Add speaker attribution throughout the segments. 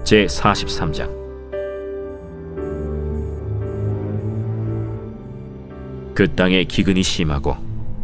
Speaker 1: 제43장. 그 땅에 기근이 심하고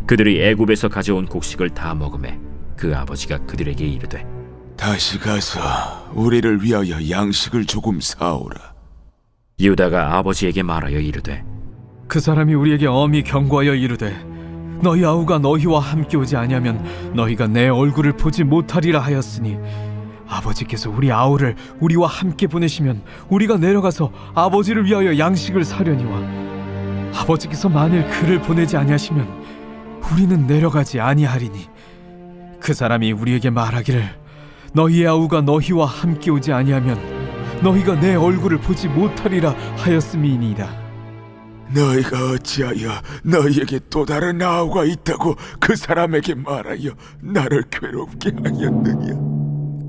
Speaker 1: 그들이 애굽에서 가져온 곡식을 다 먹으매 그 아버지가 그들에게 이르되,
Speaker 2: 다시 가서 우리를 위하여 양식을 조금 사오라.
Speaker 1: 유다가 아버지에게 말하여 이르되,
Speaker 3: 그 사람이 우리에게 엄히 경고하여 이르되 너희 아우가 너희와 함께 오지 아니하면 너희가 내 얼굴을 보지 못하리라 하였으니 아버지께서 우리 아우를 우리와 함께 보내시면 우리가 내려가서 아버지를 위하여 양식을 사려니와 아버지께서 만일 그를 보내지 아니하시면 우리는 내려가지 아니하리니 그 사람이 우리에게 말하기를 너희의 아우가 너희와 함께 오지 아니하면 너희가 내 얼굴을 보지 못하리라 하였음이니이다.
Speaker 2: 너희가 어찌하여 너희에게 또 다른 아우가 있다고 그 사람에게 말하여 나를 괴롭게 하였느냐?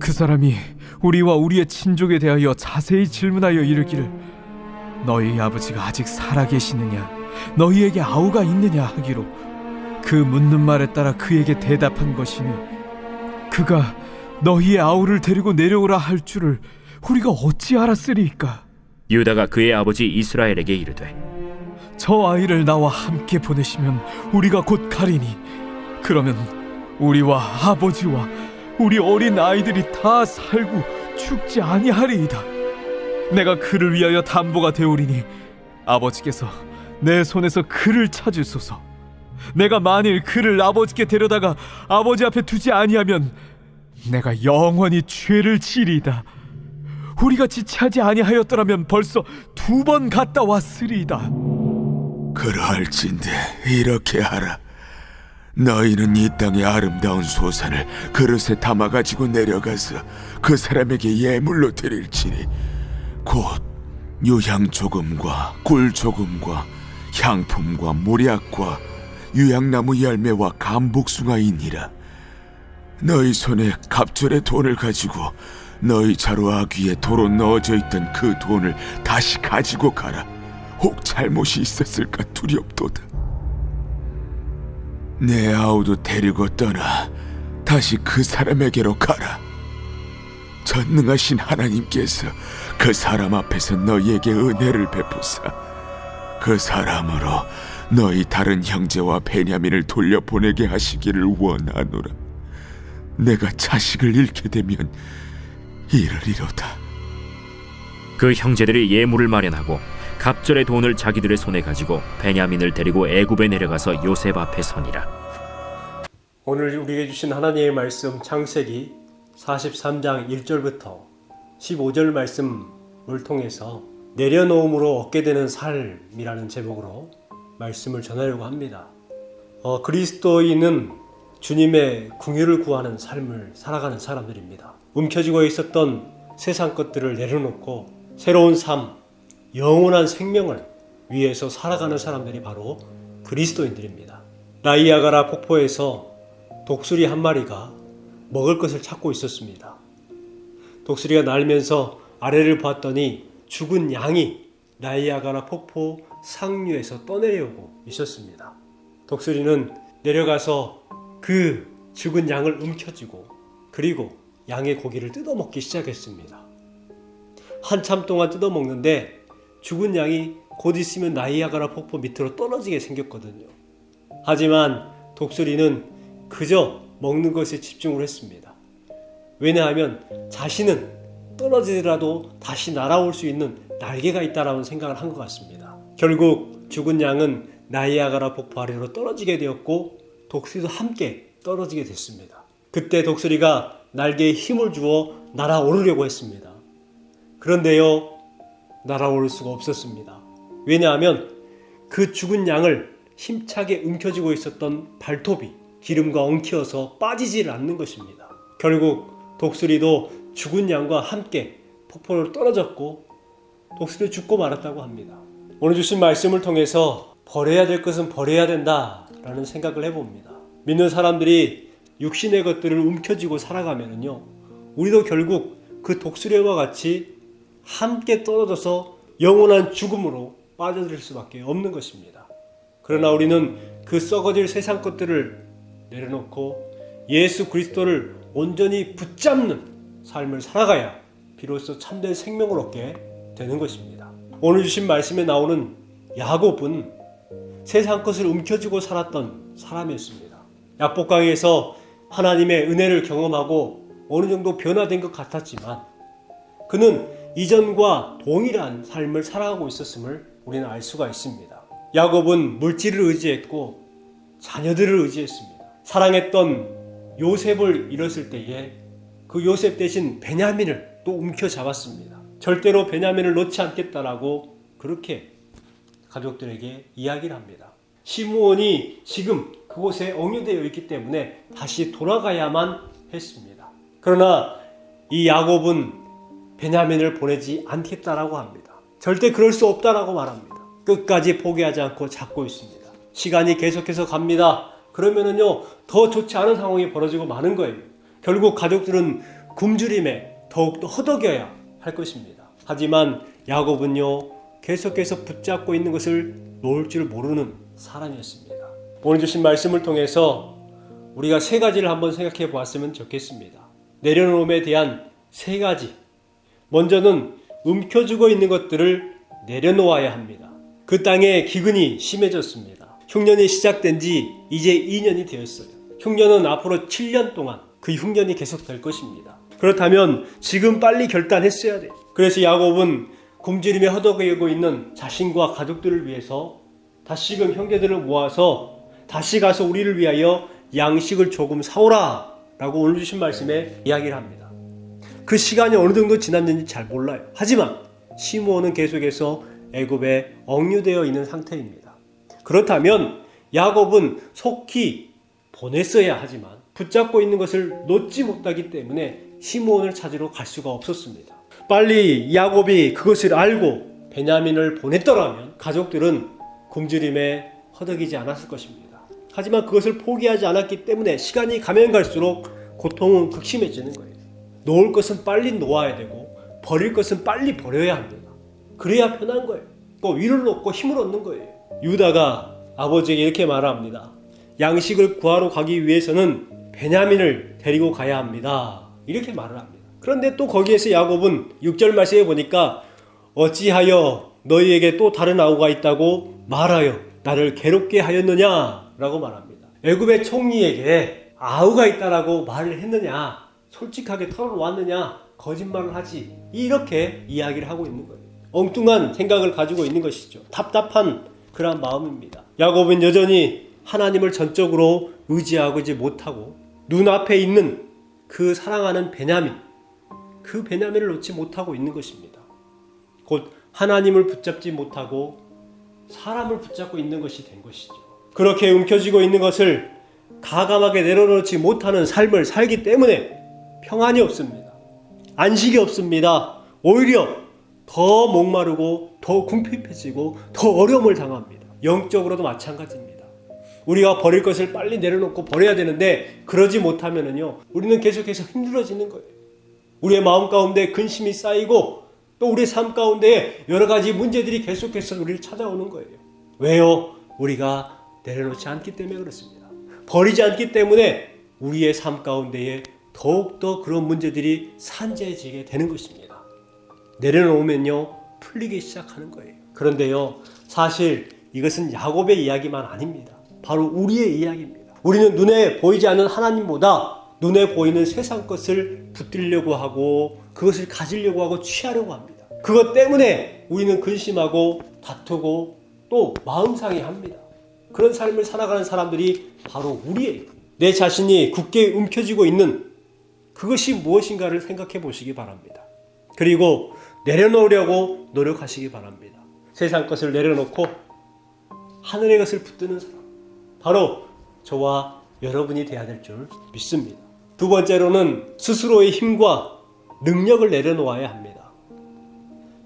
Speaker 3: 그 사람이 우리와 우리의 친족에 대하여 자세히 질문하여 이르기를 너희 아버지가 아직 살아계시느냐 너희에게 아우가 있느냐 하기로 그 묻는 말에 따라 그에게 대답한 것이니 그가 너희의 아우를 데리고 내려오라 할 줄을 우리가 어찌 알았으리이까?
Speaker 1: 유다가 그의 아버지 이스라엘에게 이르되,
Speaker 3: 저 아이를 나와 함께 보내시면 우리가 곧 가리니 그러면 우리와 아버지와 우리 어린 아이들이 다 살고 죽지 아니하리이다. 내가 그를 위하여 담보가 되오리니 아버지께서 내 손에서 그를 찾으소서. 내가 만일 그를 아버지께 데려다가 아버지 앞에 두지 아니하면 내가 영원히 죄를 지리이다. 우리가 지체하지 아니하였더라면 벌써 2번 갔다 왔으리이다.
Speaker 2: 그러할진대 이렇게 하라. 너희는 이 땅의 아름다운 소산을 그릇에 담아가지고 내려가서 그 사람에게 예물로 드릴지니 곧 유향 조금과 꿀 조금과 향품과 모략과 유향나무 열매와 감복숭아이니라. 너희 손에 갑절의 돈을 가지고 너희 자루 아귀에 도로 넣어져 있던 그 돈을 다시 가지고 가라. 혹 잘못이 있었을까 두렵도다. 내 아우도 데리고 떠나 다시 그 사람에게로 가라. 전능하신 하나님께서 그 사람 앞에서 너희에게 은혜를 베푸사 그 사람으로 너희 다른 형제와 베냐민을 돌려보내게 하시기를 원하노라. 내가 자식을 잃게 되면 이르리로다.
Speaker 1: 그 형제들이 예물을 마련하고 갑절의 돈을 자기들의 손에 가지고 베냐민을 데리고 애굽에 내려가서 요셉 앞에 서니라.
Speaker 4: 오늘 우리에게 주신 하나님의 말씀 창세기 43장 1절부터 15절 말씀을 통해서 내려놓음으로 얻게 되는 삶이라는 제목으로 말씀을 전하려고 합니다. 그리스도인은 주님의 긍휼을 구하는 삶을 살아가는 사람들입니다. 움켜쥐고 있었던 세상 것들을 내려놓고 새로운 삶, 영원한 생명을 위해서 살아가는 사람들이 바로 그리스도인들입니다. 나이아가라 폭포에서 독수리 한 마리가 먹을 것을 찾고 있었습니다. 독수리가 날면서 아래를 봤더니 죽은 양이 나이아가라 폭포 상류에서 떠내려오고 있었습니다. 독수리는 내려가서 그 죽은 양을 움켜쥐고 그리고 양의 고기를 뜯어먹기 시작했습니다. 한참 동안 뜯어먹는데 죽은 양이 곧 있으면 나이아가라 폭포 밑으로 떨어지게 생겼거든요. 하지만 독수리는 그저 먹는 것에 집중을 했습니다. 왜냐하면 자신은 떨어지더라도 다시 날아올 수 있는 날개가 있다라는 생각을 한 것 같습니다. 결국 죽은 양은 나이아가라 폭포 아래로 떨어지게 되었고 독수리도 함께 떨어지게 됐습니다. 그때 독수리가 날개에 힘을 주어 날아오르려고 했습니다. 그런데요, 날아오를 수가 없었습니다. 왜냐하면 그 죽은 양을 힘차게 움켜쥐고 있었던 발톱이 기름과 엉키어서 빠지질 않는 것입니다. 결국 독수리도 죽은 양과 함께 폭포로 떨어졌고 독수리도 죽고 말았다고 합니다. 오늘 주신 말씀을 통해서 버려야 될 것은 버려야 된다라는 생각을 해봅니다. 믿는 사람들이 육신의 것들을 움켜쥐고 살아가면요, 우리도 결국 그 독수리와 같이 함께 떨어져서 영원한 죽음으로 빠져들 수밖에 없는 것입니다. 그러나 우리는 그 썩어질 세상 것들을 내려놓고 예수 그리스도를 온전히 붙잡는 삶을 살아가야 비로소 참된 생명을 얻게 되는 것입니다. 오늘 주신 말씀에 나오는 야곱은 세상 것을 움켜쥐고 살았던 사람이었습니다. 약복강에서 하나님의 은혜를 경험하고 어느 정도 변화된 것 같았지만 그는 이전과 동일한 삶을 살아가고 있었음을 우리는 알 수가 있습니다. 야곱은 물질을 의지했고 자녀들을 의지했습니다. 사랑했던 요셉을 잃었을 때에 그 요셉 대신 베냐민을 또 움켜잡았습니다. 절대로 베냐민을 놓지 않겠다라고 그렇게 가족들에게 이야기를 합니다. 시므온이 지금 그곳에 억류되어 있기 때문에 다시 돌아가야만 했습니다. 그러나 이 야곱은 베냐민을 보내지 않겠다라고 합니다. 절대 그럴 수 없다라고 말합니다. 끝까지 포기하지 않고 잡고 있습니다. 시간이 계속해서 갑니다. 그러면은요 더 좋지 않은 상황이 벌어지고 마는 거예요. 결국 가족들은 굶주림에 더욱더 허덕여야 할 것입니다. 하지만 야곱은요 계속해서 붙잡고 있는 것을 놓을 줄 모르는 사람이었습니다. 오늘 주신 말씀을 통해서 우리가 세 가지를 한번 생각해 보았으면 좋겠습니다. 내려놓음에 대한 세 가지. 먼저는 움켜쥐고 있는 것들을 내려놓아야 합니다. 그 땅에 기근이 심해졌습니다. 흉년이 시작된 지 이제 2년이 되었어요. 흉년은 앞으로 7년 동안 그 흉년이 계속될 것입니다. 그렇다면 지금 빨리 결단했어야 돼요. 그래서 야곱은 굶주림에 허덕이고 있는 자신과 가족들을 위해서 다시금 형제들을 모아서 다시 가서 우리를 위하여 양식을 조금 사오라 라고 오늘 주신 말씀에 이야기를 합니다. 그 시간이 어느 정도 지났는지 잘 몰라요. 하지만 시므온은 계속해서 애굽에 억류되어 있는 상태입니다. 그렇다면 야곱은 속히 보냈어야 하지만 붙잡고 있는 것을 놓지 못하기 때문에 시므온을 찾으러 갈 수가 없었습니다. 빨리 야곱이 그것을 알고 베냐민을 보냈더라면 가족들은 굶주림에 허덕이지 않았을 것입니다. 하지만 그것을 포기하지 않았기 때문에 시간이 가면 갈수록 고통은 극심해지는 거예요. 놓을 것은 빨리 놓아야 되고 버릴 것은 빨리 버려야 합니다. 그래야 편한 거예요. 또 위를 놓고 힘을 얻는 거예요. 유다가 아버지에게 이렇게 말합니다. 양식을 구하러 가기 위해서는 베냐민을 데리고 가야 합니다. 이렇게 말을 합니다. 그런데 또 거기에서 야곱은 6절 말씀에 보니까 어찌하여 너희에게 또 다른 아우가 있다고 말하여 나를 괴롭게 하였느냐 라고 말합니다. 애굽의 총리에게 아우가 있다라고 말을 했느냐, 솔직하게 털어놓았느냐, 거짓말을 하지, 이렇게 이야기를 하고 있는 거예요. 엉뚱한 생각을 가지고 있는 것이죠. 답답한 그런 마음입니다. 야곱은 여전히 하나님을 전적으로 의지하지 못하고 눈앞에 있는 그 사랑하는 베냐민, 그 베냐민을 놓지 못하고 있는 것입니다. 곧 하나님을 붙잡지 못하고 사람을 붙잡고 있는 것이 된 것이죠. 그렇게 움켜쥐고 있는 것을 가감하게 내려놓지 못하는 삶을 살기 때문에 평안이 없습니다. 안식이 없습니다. 오히려 더 목마르고 더 궁핍해지고 더 어려움을 당합니다. 영적으로도 마찬가지입니다. 우리가 버릴 것을 빨리 내려놓고 버려야 되는데 그러지 못하면은요 우리는 계속해서 힘들어지는 거예요. 우리의 마음 가운데 근심이 쌓이고 또 우리의 삶 가운데 여러 가지 문제들이 계속해서 우리를 찾아오는 거예요. 왜요? 우리가 내려놓지 않기 때문에 그렇습니다. 버리지 않기 때문에 우리의 삶 가운데에 더욱더 그런 문제들이 산재해지게 되는 것입니다. 내려놓으면요 풀리기 시작하는 거예요. 그런데요 사실 이것은 야곱의 이야기만 아닙니다. 바로 우리의 이야기입니다. 우리는 눈에 보이지 않는 하나님보다 눈에 보이는 세상 것을 붙들려고 하고 그것을 가지려고 하고 취하려고 합니다. 그것 때문에 우리는 근심하고 다투고 또 마음 상해합니다. 그런 삶을 살아가는 사람들이 바로 우리예요. 내 자신이 굳게 움켜쥐고 있는 그것이 무엇인가를 생각해 보시기 바랍니다. 그리고 내려놓으려고 노력하시기 바랍니다. 세상 것을 내려놓고 하늘의 것을 붙드는 사람, 바로 저와 여러분이 되어야 될 줄 믿습니다. 두 번째로는 스스로의 힘과 능력을 내려놓아야 합니다.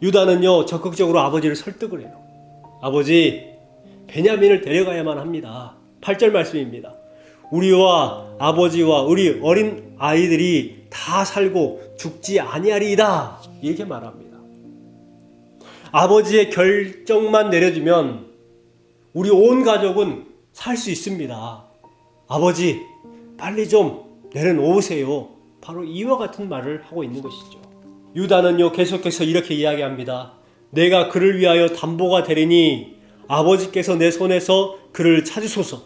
Speaker 4: 유다는요 적극적으로 아버지를 설득을 해요. 아버지, 베냐민을 데려가야만 합니다. 8절 말씀입니다. 우리와 아버지와 우리 어린 아이들이 다 살고 죽지 아니하리이다, 이렇게 말합니다. 아버지의 결정만 내려주면 우리 온 가족은 살 수 있습니다. 아버지, 빨리 좀 내려놓으세요. 바로 이와 같은 말을 하고 있는 것이죠. 유다는요 계속해서 이렇게 이야기합니다. 내가 그를 위하여 담보가 되리니 아버지께서 내 손에서 그를 찾으소서.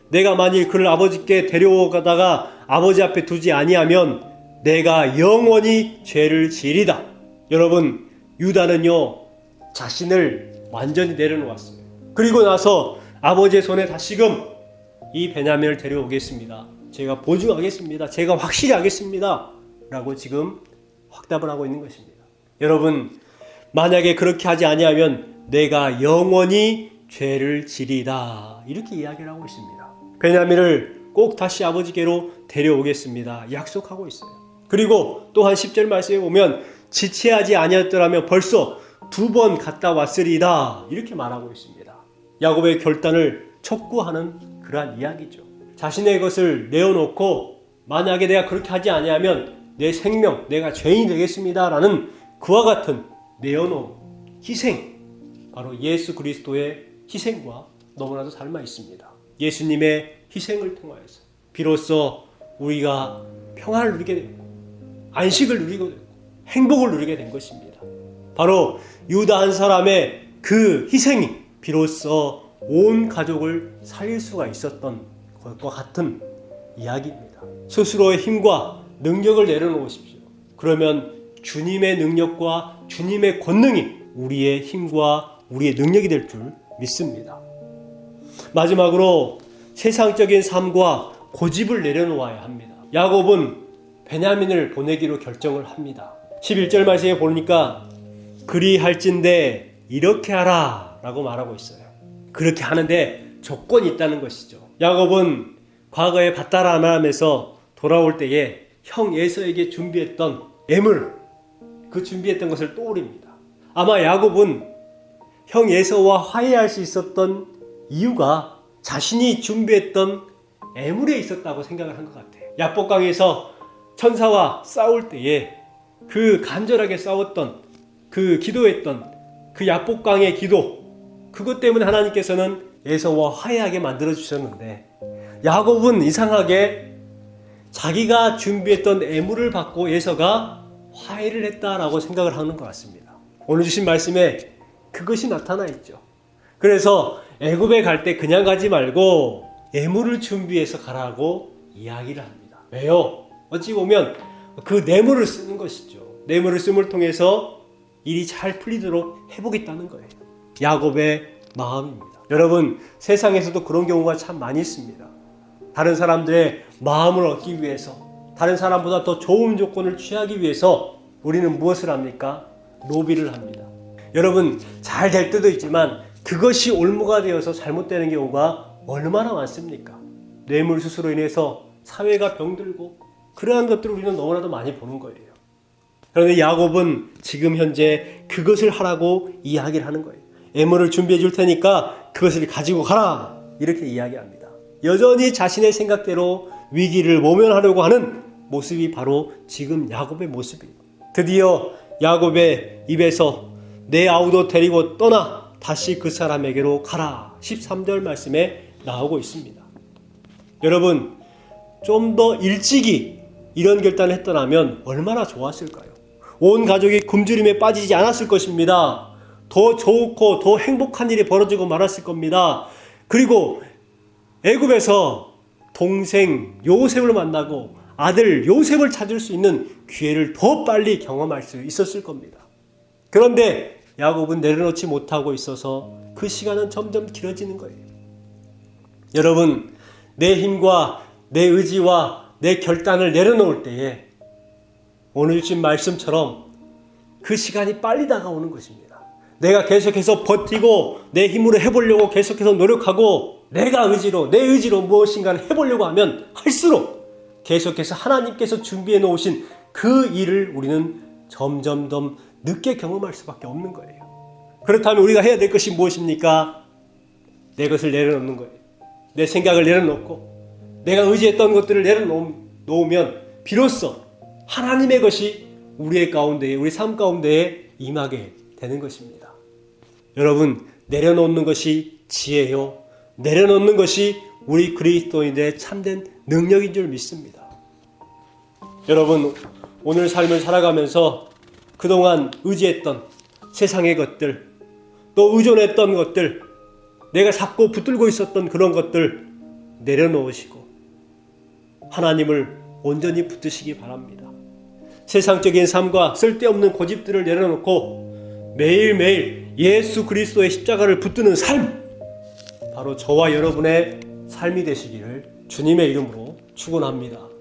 Speaker 4: 내가 만일 그를 아버지께 데려가다가 아버지 앞에 두지 아니하면 내가 영원히 죄를 지리다. 여러분, 유다는요 자신을 완전히 내려놓았어요. 그리고 나서 아버지의 손에 다시금 이 베냐민을 데려오겠습니다. 제가 보증하겠습니다. 제가 확실히 하겠습니다. 라고 지금 확답을 하고 있는 것입니다. 여러분, 만약에 그렇게 하지 아니하면 내가 영원히 죄를 지리다. 이렇게 이야기를 하고 있습니다. 베냐민을 꼭 다시 아버지께로 데려오겠습니다. 약속하고 있어요. 그리고 또한 10절 말씀에 보면 지체하지 아니었더라면 벌써 2번 갔다 왔으리다. 이렇게 말하고 있습니다. 야곱의 결단을 촉구하는 그러한 이야기죠. 자신의 것을 내어놓고 만약에 내가 그렇게 하지 아니하면 내 생명, 내가 죄인이 되겠습니다. 라는 그와 같은 내어놓은 희생, 바로 예수 그리스도의 희생과 너무나도 닮아 있습니다. 예수님의 희생을 통하여서 비로소 우리가 평안을 누리게 됐고 안식을 누리게 됐고 행복을 누리게 된 것입니다. 바로 유다 한 사람의 그 희생이 비로소 온 가족을 살릴 수가 있었던 것과 같은 이야기입니다. 스스로의 힘과 능력을 내려놓으십시오. 그러면 주님의 능력과 주님의 권능이 우리의 힘과 우리의 능력이 될 줄 믿습니다. 마지막으로 세상적인 삶과 고집을 내려놓아야 합니다. 야곱은 베냐민을 보내기로 결정을 합니다. 11절 말씀에 보니까 그리할진대 이렇게 하라 라고 말하고 있어요. 그렇게 하는데 조건이 있다는 것이죠. 야곱은 과거에 밧다라람에서 돌아올 때에 형 에서에게 준비했던 예물, 그 준비했던 것을 떠올립니다. 아마 야곱은 형 에서와 화해할 수 있었던 이유가 자신이 준비했던 예물에 있었다고 생각을 한 것 같아요. 야복강에서 천사와 싸울 때에 그 간절하게 싸웠던 그 기도했던 그 야복강의 기도, 그것 때문에 하나님께서는 에서와 화해하게 만들어 주셨는데 야곱은 이상하게 자기가 준비했던 예물을 받고 에서가 화해를 했다라고 생각을 하는 것 같습니다. 오늘 주신 말씀에 그것이 나타나 있죠. 그래서 애굽에 갈 때 그냥 가지 말고 예물을 준비해서 가라고 이야기를 합니다. 왜요? 어찌 보면 그 뇌물을 쓰는 것이죠. 뇌물을 씀을 통해서 일이 잘 풀리도록 해보겠다는 거예요. 야곱의 마음입니다. 여러분, 세상에서도 그런 경우가 참 많이 있습니다. 다른 사람들의 마음을 얻기 위해서, 다른 사람보다 더 좋은 조건을 취하기 위해서 우리는 무엇을 합니까? 노비를 합니다. 여러분, 잘 될 때도 있지만 그것이 올무가 되어서 잘못되는 경우가 얼마나 많습니까? 뇌물 수수로 인해서 사회가 병들고 그러한 것들을 우리는 너무나도 많이 보는 거예요. 그런데 야곱은 지금 현재 그것을 하라고 이야기를 하는 거예요. 예물을 준비해 줄 테니까 그것을 가지고 가라, 이렇게 이야기합니다. 여전히 자신의 생각대로 위기를 모면하려고 하는 모습이 바로 지금 야곱의 모습이에요. 드디어 야곱의 입에서 내 아우도 데리고 떠나 다시 그 사람에게로 가라, 13절 말씀에 나오고 있습니다. 여러분, 좀 더 일찍이 이런 결단을 했더라면 얼마나 좋았을까요? 온 가족이 굶주림에 빠지지 않았을 것입니다. 더 좋고 더 행복한 일이 벌어지고 말았을 겁니다. 그리고 애굽에서 동생 요셉을 만나고 아들 요셉을 찾을 수 있는 기회를 더 빨리 경험할 수 있었을 겁니다. 그런데 야곱은 내려놓지 못하고 있어서 그 시간은 점점 길어지는 거예요. 여러분, 내 힘과 내 의지와 내 결단을 내려놓을 때에 오늘 주신 말씀처럼 그 시간이 빨리 다가오는 것입니다. 내가 계속해서 버티고 내 힘으로 해보려고 계속해서 노력하고 내가 의지로, 내 의지로 무엇인가를 해보려고 하면 할수록 계속해서 하나님께서 준비해 놓으신 그 일을 우리는 점점 더 늦게 경험할 수밖에 없는 거예요. 그렇다면 우리가 해야 될 것이 무엇입니까? 내 것을 내려놓는 거예요. 내 생각을 내려놓고 내가 의지했던 것들을 내려놓으면 비로소 하나님의 것이 우리의 가운데에, 우리 삶 가운데에 임하게 되는 것입니다. 여러분, 내려놓는 것이 지혜요, 내려놓는 것이 우리 그리스도인들의 참된 능력인 줄 믿습니다. 여러분, 오늘 삶을 살아가면서 그동안 의지했던 세상의 것들, 또 의존했던 것들, 내가 잡고 붙들고 있었던 그런 것들 내려놓으시고 하나님을 온전히 붙드시기 바랍니다. 세상적인 삶과 쓸데없는 고집들을 내려놓고 매일매일 예수 그리스도의 십자가를 붙드는 삶, 바로 저와 여러분의 삶이 되시기를 주님의 이름으로 축원합니다.